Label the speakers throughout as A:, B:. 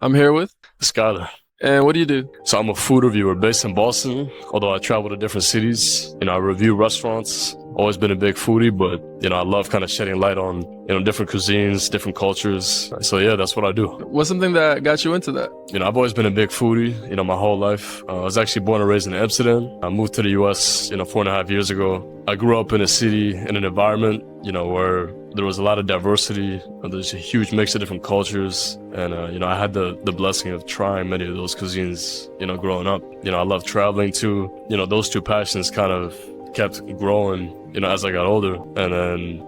A: I'm here with.
B: Skyler.
A: And what do you do?
B: So I'm a food reviewer based in Boston, although I travel to different cities. I review restaurants. Always been a big foodie, but, I love kind of shedding light on, different cuisines, different cultures. So yeah, that's what I do.
A: What's something that got you into that?
B: I've always been a big foodie, my whole life. I was actually born and raised in Amsterdam. I moved to the US, 4.5 years ago. I grew up in a city, in an environment, where there was a lot of diversity. There's a huge mix of different cultures. And, I had the blessing of trying many of those cuisines, growing up. I love traveling too. Those two passions kind of kept growing, as I got older. And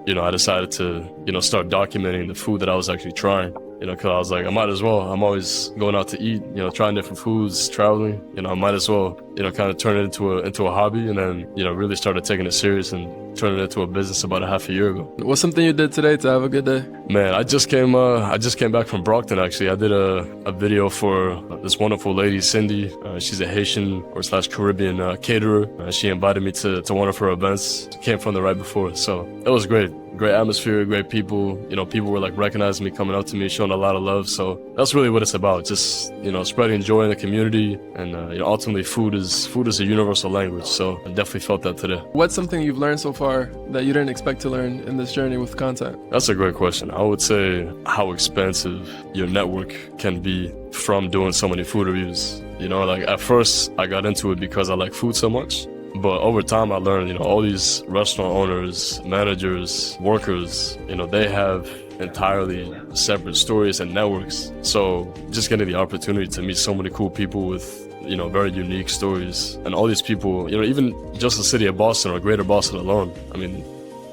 B: then, I decided to, start documenting the food that I was actually trying. Cause I was like, I might as well. I'm always going out to eat, trying different foods, traveling. I might as well, kind of turn it into a hobby, and then, really started taking it serious and turning it into a business about a half a year ago.
A: What's something you did today to have a good day?
B: Man, I just came back from Brockton, actually. I did a video for this wonderful lady, Cindy. She's a Haitian or slash Caribbean caterer. She invited me to one of her events. Came from the right before, so it was great. Great atmosphere, great people. People were like recognizing me, coming up to me, showing a lot of love. So that's really what it's about. Just, spreading joy in the community. And, ultimately food is a universal language. So I definitely felt that today.
A: What's something you've learned so far that you didn't expect to learn in this journey with content?
B: That's a great question. I would say how expansive your network can be from doing so many food reviews. Like at first I got into it because I like food so much. But over time, I learned, all these restaurant owners, managers, workers, they have entirely separate stories and networks. So just getting the opportunity to meet so many cool people with, very unique stories. And all these people, even just the city of Boston or greater Boston alone,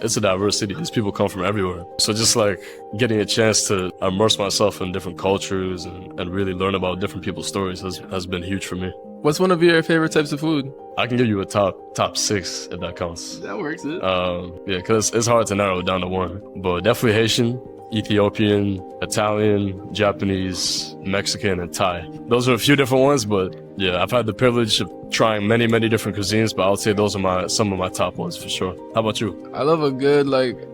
B: it's a diverse city. These people come from everywhere. So just like getting a chance to immerse myself in different cultures and really learn about different people's stories has been huge for me.
A: What's one of your favorite types of food?
B: I can give you a top six if that counts.
A: That works.
B: Yeah, because it's hard to narrow it down to one. But definitely Haitian, Ethiopian, Italian, Japanese, Mexican, and Thai. Those are a few different ones, but yeah, I've had the privilege of trying many different cuisines, but I would say those are some of my top ones for sure. How about you?
A: I love a good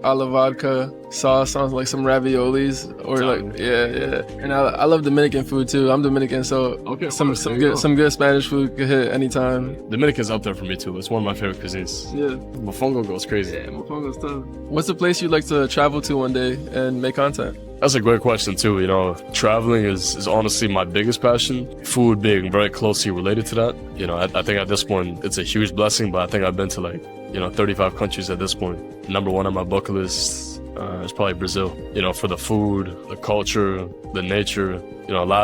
A: olive vodka sauce on like some raviolis or yeah. And I love Dominican food too. I'm Dominican, so
B: okay,
A: some good Spanish food could hit anytime.
B: Dominican's up there for me too. It's one of my favorite cuisines.
A: Yeah.
B: Mofongo goes crazy.
A: Yeah, mofongo's tough. What's a place you'd like to travel to one day and make content?
B: That's a great question too. Traveling is honestly my biggest passion. Food being very closely related to that. I think at this point it's a huge blessing, but I think I've been to 35 countries at this point. Number one on my bucket list is probably Brazil. For the food, the culture, the nature. A lot